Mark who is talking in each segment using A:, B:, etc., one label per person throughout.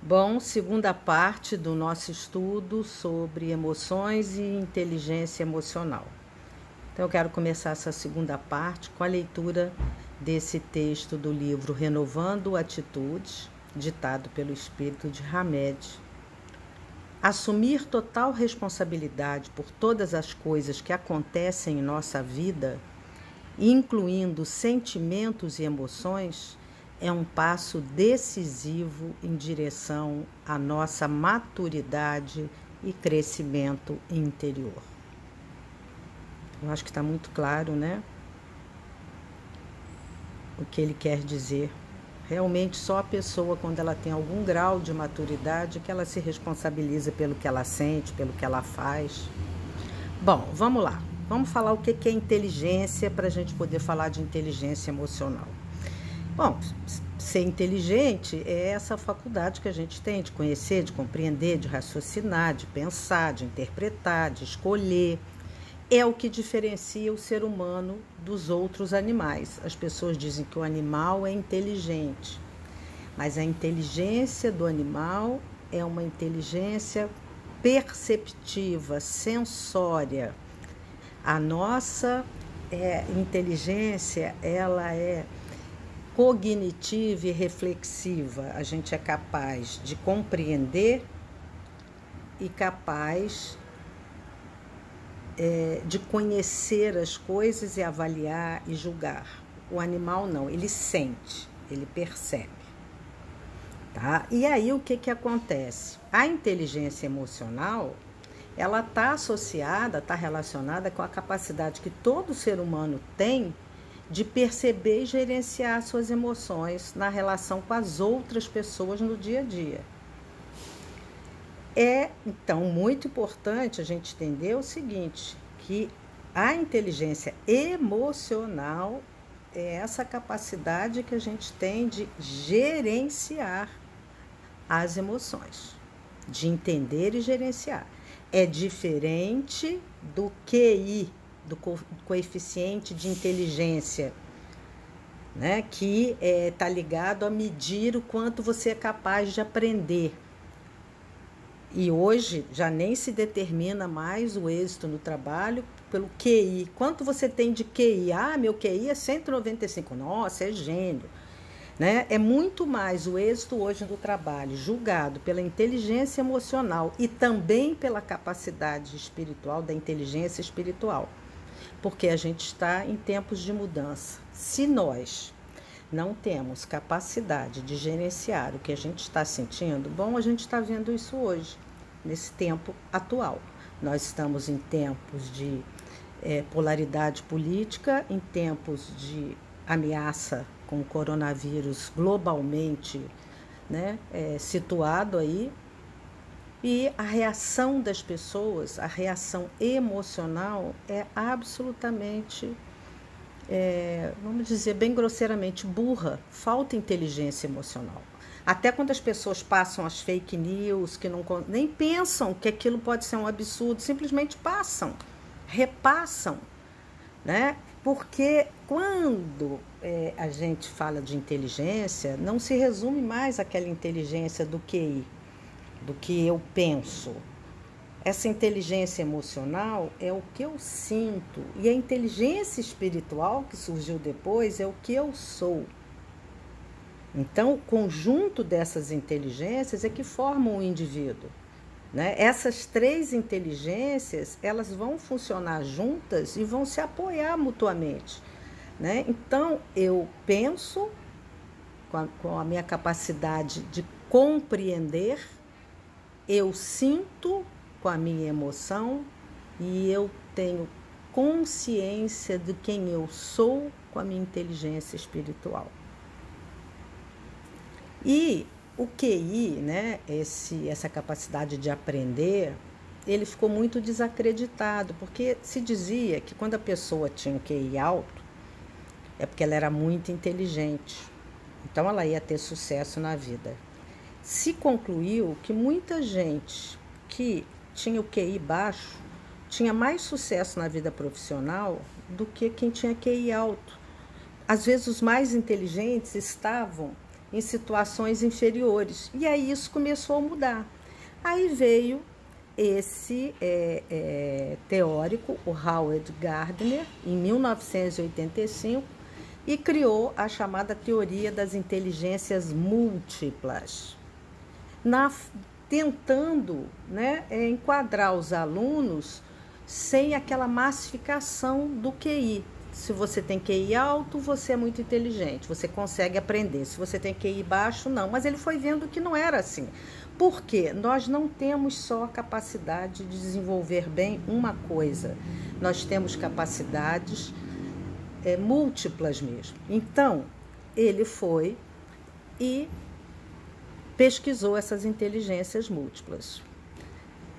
A: Bom, segunda parte do nosso estudo sobre emoções e inteligência emocional. Então, eu quero começar essa segunda parte com a leitura desse texto do livro Renovando Atitudes, ditado pelo espírito de Hamed. Assumir total responsabilidade por todas as coisas que acontecem em nossa vida, incluindo sentimentos e emoções, é um passo decisivo em direção à nossa maturidade e crescimento interior. Eu acho que está muito claro, né? O que ele quer dizer. Realmente, só a pessoa, quando ela tem algum grau de maturidade, que ela se responsabiliza pelo que ela sente, pelo que ela faz. Bom, vamos lá. Vamos falar o que é inteligência para a gente poder falar de inteligência emocional. Bom, ser inteligente é essa faculdade que a gente tem de conhecer, de compreender, de raciocinar, de pensar, de interpretar, de escolher. É o que diferencia o ser humano dos outros animais. As pessoas dizem que o animal é inteligente, mas a inteligência do animal é uma inteligência perceptiva, sensória. A nossa inteligência, ela é cognitiva e reflexiva. A gente é capaz de compreender e capaz de conhecer as coisas e avaliar e julgar. O animal não, ele sente, ele percebe. Tá? E aí o que acontece? A inteligência emocional, ela está associada, está relacionada com a capacidade que todo ser humano tem de perceber e gerenciar suas emoções na relação com as outras pessoas no dia a dia. É, então, muito importante a gente entender o seguinte, que a inteligência emocional é essa capacidade que a gente tem de gerenciar as emoções, de entender e gerenciar. É diferente do QI, do coeficiente de inteligência, né, que está ligado a medir o quanto você é capaz de aprender. E hoje já nem se determina mais o êxito no trabalho pelo QI. Quanto você tem de QI? Ah, meu QI é 195. Nossa, é gênio. Né? É muito mais o êxito hoje do trabalho julgado pela inteligência emocional e também pela capacidade espiritual, da inteligência espiritual. Porque a gente está em tempos de mudança. Se nós não temos capacidade de gerenciar o que a gente está sentindo, bom, a gente está vendo isso hoje, nesse tempo atual. Nós estamos em tempos de polaridade política, em tempos de ameaça com o coronavírus globalmente, né, situado aí, e a reação das pessoas, a reação emocional é absolutamente, vamos dizer bem grosseiramente, burra, falta inteligência emocional. Até quando as pessoas passam as fake news, que não, nem pensam que aquilo pode ser um absurdo, simplesmente passam, repassam, né? Porque quando a gente fala de inteligência, não se resume mais àquela inteligência do QI, do que eu penso. Essa inteligência emocional é o que eu sinto. E a inteligência espiritual, que surgiu depois, é o que eu sou. Então, o conjunto dessas inteligências é que formam o indivíduo. Né? Essas três inteligências, elas vão funcionar juntas e vão se apoiar mutuamente. Né? Então, eu penso com a minha capacidade de compreender, eu sinto com a minha emoção e eu tenho consciência de quem eu sou com a minha inteligência espiritual. E o QI, né, essa capacidade de aprender, ele ficou muito desacreditado, porque se dizia que quando a pessoa tinha um QI alto, é porque ela era muito inteligente, então ela ia ter sucesso na vida. Se concluiu que muita gente que tinha o QI baixo tinha mais sucesso na vida profissional do que quem tinha QI alto. Às vezes os mais inteligentes estavam em situações inferiores. E aí isso começou a mudar. Aí veio esse teórico, o Howard Gardner, em 1985, e criou a chamada teoria das inteligências múltiplas, tentando, né, enquadrar os alunos sem aquela massificação do QI. Se você tem QI alto, você é muito inteligente, você consegue aprender. Se você tem QI baixo, não. Mas ele foi vendo que não era assim. Por quê? Nós não temos só a capacidade de desenvolver bem uma coisa. Nós temos capacidades múltiplas mesmo. Então, ele foi e pesquisou essas inteligências múltiplas.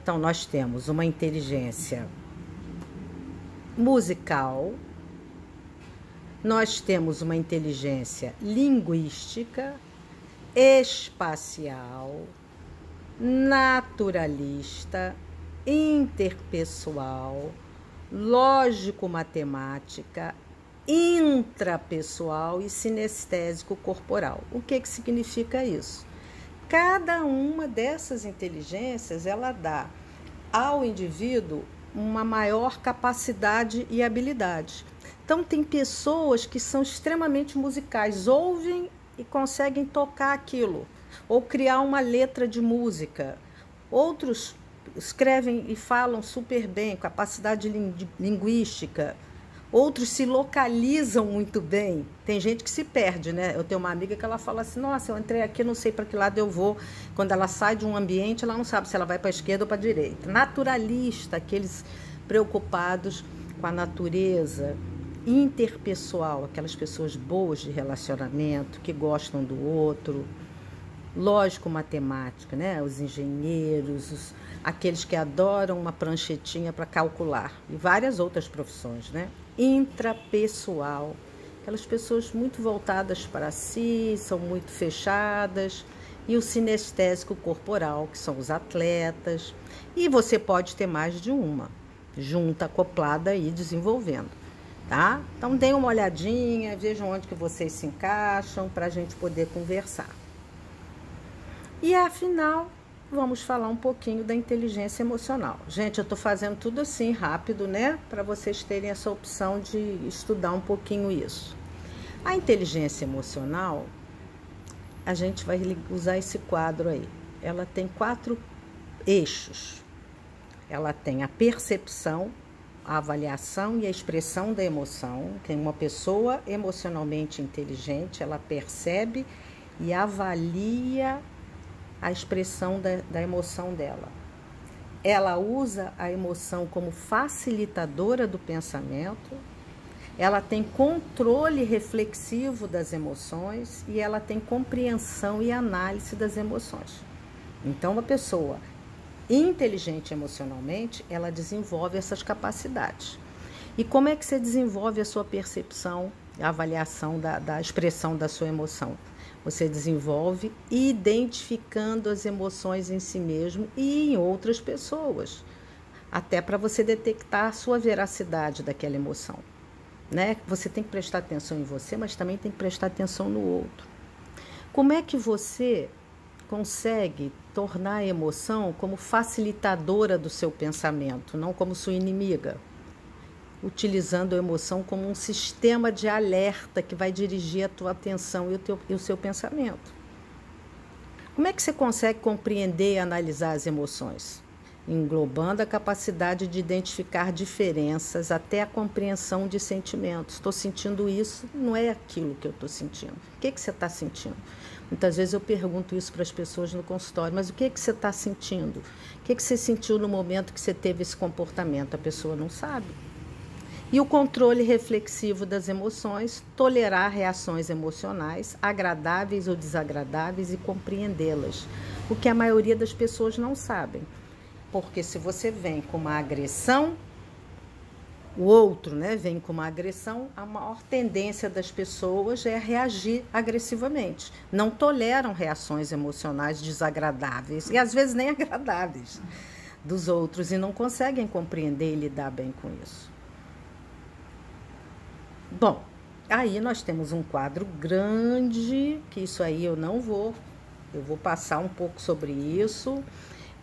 A: Então, nós temos uma inteligência musical, nós temos uma inteligência linguística, espacial, naturalista, interpessoal, lógico-matemática, intrapessoal e sinestésico corporal. O que significa isso? Cada uma dessas inteligências, ela dá ao indivíduo uma maior capacidade e habilidade. Então, tem pessoas que são extremamente musicais, ouvem e conseguem tocar aquilo, ou criar uma letra de música. Outros escrevem e falam super bem, capacidade linguística. Outros se localizam muito bem. Tem gente que se perde, né? Eu tenho uma amiga que ela fala assim, nossa, eu entrei aqui, não sei para que lado eu vou. Quando ela sai de um ambiente, ela não sabe se ela vai para a esquerda ou para a direita. Naturalista, aqueles preocupados com a natureza. Interpessoal, aquelas pessoas boas de relacionamento, que gostam do outro. Lógico-matemática, né? Os engenheiros, aqueles que adoram uma pranchetinha para calcular. E várias outras profissões, né? Intrapessoal, aquelas pessoas muito voltadas para si, são muito fechadas. E o sinestésico corporal, que são os atletas. E você pode ter mais de uma, junta, acoplada e desenvolvendo, tá? Então, deem uma olhadinha, vejam onde que vocês se encaixam para a gente poder conversar. E, afinal, vamos falar um pouquinho da inteligência emocional. Gente, eu estou fazendo tudo assim, rápido, né? Para vocês terem essa opção de estudar um pouquinho isso. A inteligência emocional, a gente vai usar esse quadro aí. Ela tem 4 eixos. Ela tem a percepção, a avaliação e a expressão da emoção. Que uma pessoa emocionalmente inteligente, ela percebe e avalia a expressão da emoção dela. Ela usa a emoção como facilitadora do pensamento, ela tem controle reflexivo das emoções e ela tem compreensão e análise das emoções. Então, uma pessoa inteligente emocionalmente, ela desenvolve essas capacidades. E como é que você desenvolve a sua percepção, a avaliação da expressão da sua emoção? Você desenvolve identificando as emoções em si mesmo e em outras pessoas, até para você detectar a sua veracidade daquela emoção, né? Você tem que prestar atenção em você, mas também tem que prestar atenção no outro. Como é que você consegue tornar a emoção como facilitadora do seu pensamento, não como sua inimiga? Utilizando a emoção como um sistema de alerta que vai dirigir a tua atenção e o seu pensamento. Como é que você consegue compreender e analisar as emoções? Englobando a capacidade de identificar diferenças até a compreensão de sentimentos. Estou sentindo isso, não é aquilo que eu estou sentindo. O que você está sentindo? Muitas vezes eu pergunto isso para as pessoas no consultório, mas o que você está sentindo? O que você sentiu no momento que você teve esse comportamento? A pessoa não sabe. E o controle reflexivo das emoções, tolerar reações emocionais, agradáveis ou desagradáveis e compreendê-las. O que a maioria das pessoas não sabem. Porque se você vem com uma agressão, o outro, né, vem com uma agressão, a maior tendência das pessoas é reagir agressivamente. Não toleram reações emocionais desagradáveis e às vezes nem agradáveis dos outros e não conseguem compreender e lidar bem com isso. Bom, Aí nós temos um quadro grande, que isso aí eu vou passar um pouco sobre isso,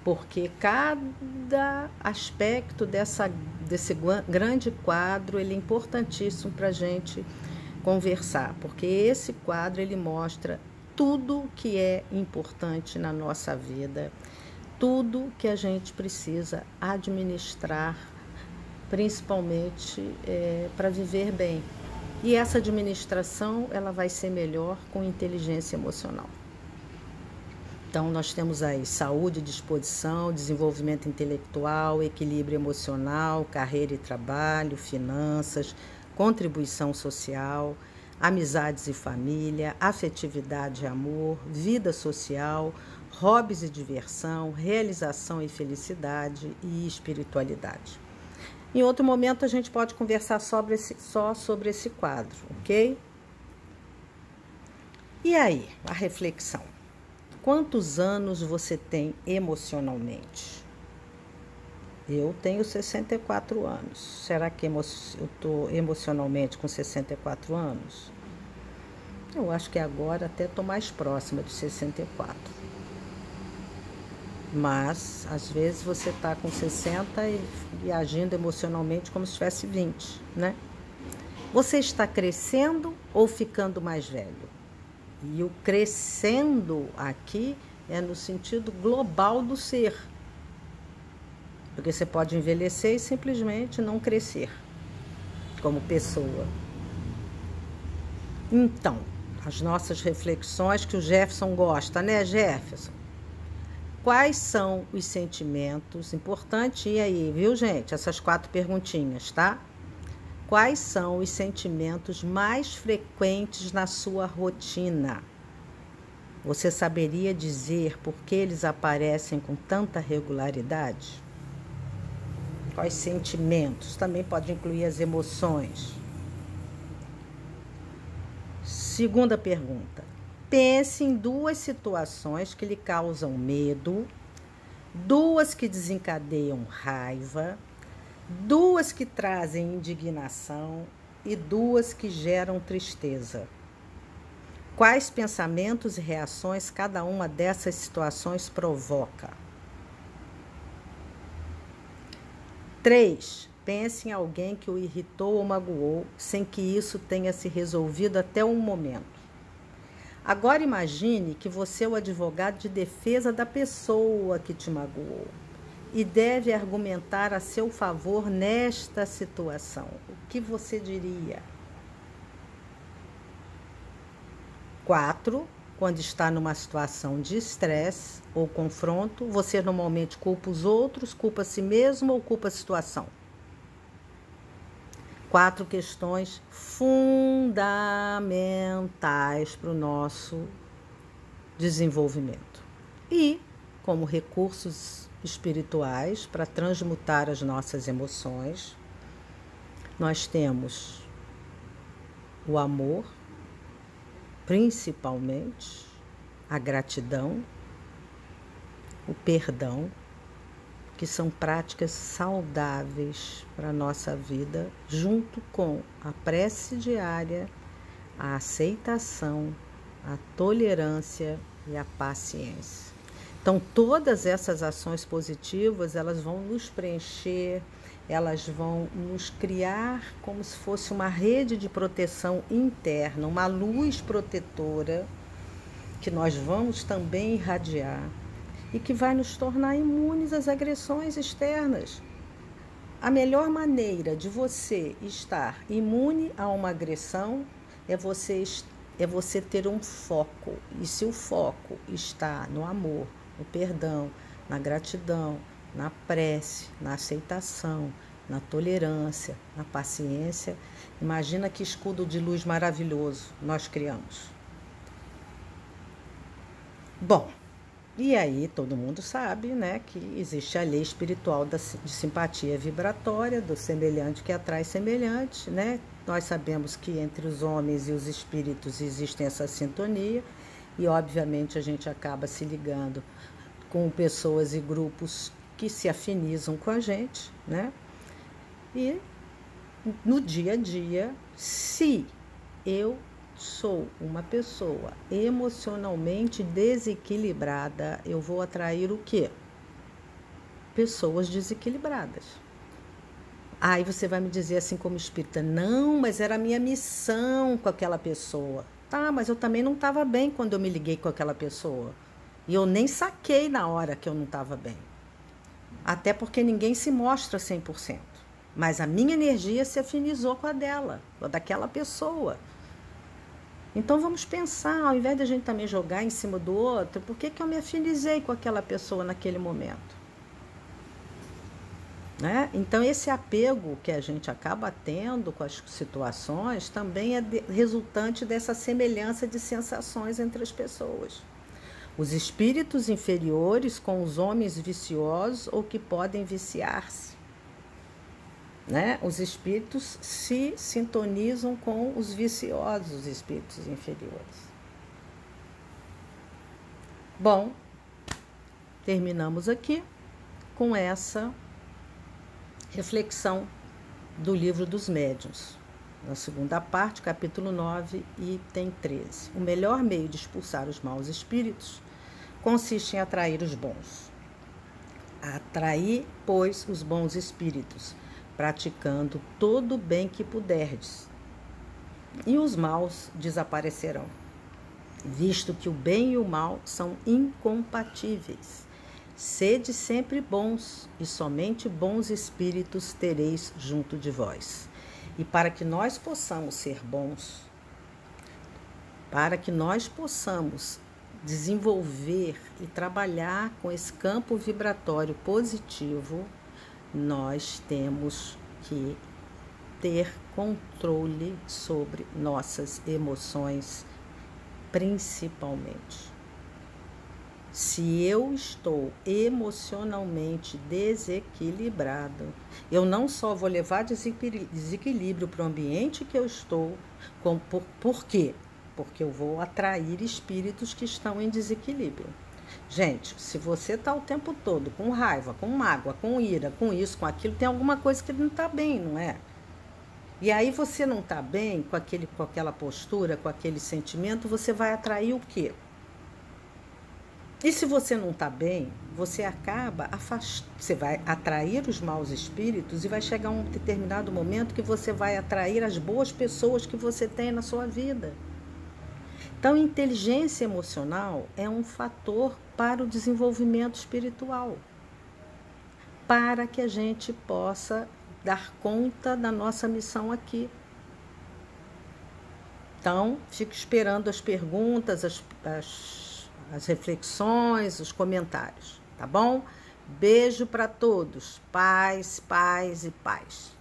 A: porque cada aspecto desse grande quadro, ele é importantíssimo para a gente conversar, porque esse quadro, ele mostra tudo que é importante na nossa vida, tudo que a gente precisa administrar, principalmente para viver bem. E essa administração, ela vai ser melhor com inteligência emocional. Então, nós temos aí saúde, disposição, desenvolvimento intelectual, equilíbrio emocional, carreira e trabalho, finanças, contribuição social, amizades e família, afetividade e amor, vida social, hobbies e diversão, realização e felicidade e espiritualidade. Em outro momento, a gente pode conversar só sobre esse quadro, ok? E aí, a reflexão. Quantos anos você tem emocionalmente? Eu tenho 64 anos. Será que eu estou emocionalmente com 64 anos? Eu acho que agora até estou mais próxima de 64. Mas, às vezes, você está com 60 e agindo emocionalmente como se tivesse 20, né? Você está crescendo ou ficando mais velho? E o crescendo aqui é no sentido global do ser. Porque você pode envelhecer e simplesmente não crescer como pessoa. Então, as nossas reflexões que o Jefferson gosta, né, Jefferson? Quais são os sentimentos, importante ir aí, viu, gente? Essas 4 perguntinhas, tá? Quais são os sentimentos mais frequentes na sua rotina? Você saberia dizer por que eles aparecem com tanta regularidade? Quais sentimentos? Também pode incluir as emoções. Segunda pergunta. Pense em 2 situações que lhe causam medo, 2 que desencadeiam raiva, 2 que trazem indignação e 2 que geram tristeza. Quais pensamentos e reações cada uma dessas situações provoca? 3. Pense em alguém que o irritou ou magoou, sem que isso tenha se resolvido até um momento. Agora imagine que você é o advogado de defesa da pessoa que te magoou e deve argumentar a seu favor nesta situação. O que você diria? 4. Quando está numa situação de estresse ou confronto, você normalmente culpa os outros, culpa a si mesmo ou culpa a situação? 4 questões fundamentais para o nosso desenvolvimento. E, como recursos espirituais para transmutar as nossas emoções, nós temos o amor, principalmente, a gratidão, o perdão, que são práticas saudáveis para a nossa vida, junto com a prece diária, a aceitação, a tolerância e a paciência. Então, todas essas ações positivas, elas vão nos preencher, elas vão nos criar como se fosse uma rede de proteção interna, uma luz protetora, que nós vamos também irradiar, e que vai nos tornar imunes às agressões externas. A melhor maneira de você estar imune a uma agressão é você ter um foco. E se o foco está no amor, no perdão, na gratidão, na prece, na aceitação, na tolerância, na paciência, imagina que escudo de luz maravilhoso nós criamos. Bom, e aí todo mundo sabe, né, que existe a lei espiritual de simpatia vibratória, do semelhante que atrai semelhante, né? Nós sabemos que entre os homens e os espíritos existe essa sintonia e, obviamente, a gente acaba se ligando com pessoas e grupos que se afinizam com a gente, né? E no dia a dia, se eu sou uma pessoa emocionalmente desequilibrada, eu vou atrair o quê? Pessoas desequilibradas. Aí você vai me dizer assim como espírita, não, mas era a minha missão com aquela pessoa. Tá, mas eu também não estava bem quando eu me liguei com aquela pessoa. E eu nem saquei na hora que eu não estava bem. Até porque ninguém se mostra 100%. Mas a minha energia se afinizou com a dela, com a daquela pessoa. Então vamos pensar, ao invés de a gente também jogar em cima do outro, por que eu me afinizei com aquela pessoa naquele momento? Né? Então esse apego que a gente acaba tendo com as situações também é resultante dessa semelhança de sensações entre as pessoas. Os espíritos inferiores com os homens viciosos ou que podem viciar-se. Né? Os espíritos se sintonizam com os viciosos, os espíritos inferiores. Bom, terminamos aqui com essa reflexão do Livro dos Médiuns, na segunda parte, capítulo 9, item 13. O melhor meio de expulsar os maus espíritos consiste em atrair os bons. Atrair, pois, os bons espíritos, praticando todo o bem que puderdes, e os maus desaparecerão, visto que o bem e o mal são incompatíveis. Sede sempre bons, e somente bons espíritos tereis junto de vós. E para que nós possamos ser bons, para que nós possamos desenvolver e trabalhar com esse campo vibratório positivo, nós temos que ter controle sobre nossas emoções, principalmente. Se eu estou emocionalmente desequilibrado, eu não só vou levar desequilíbrio para o ambiente que eu estou, por quê? Porque eu vou atrair espíritos que estão em desequilíbrio. Gente, se você está o tempo todo com raiva, com mágoa, com ira, com isso, com aquilo, tem alguma coisa que não está bem, não é? E aí você não está bem com aquela postura, com aquele sentimento, você vai atrair o quê? E se você não está bem, você você vai atrair os maus espíritos e vai chegar um determinado momento que você vai atrair as boas pessoas que você tem na sua vida. Então, inteligência emocional é um fator para o desenvolvimento espiritual, para que a gente possa dar conta da nossa missão aqui. Então, fico esperando as perguntas, as reflexões, os comentários, tá bom? Beijo para todos. Paz, paz e paz.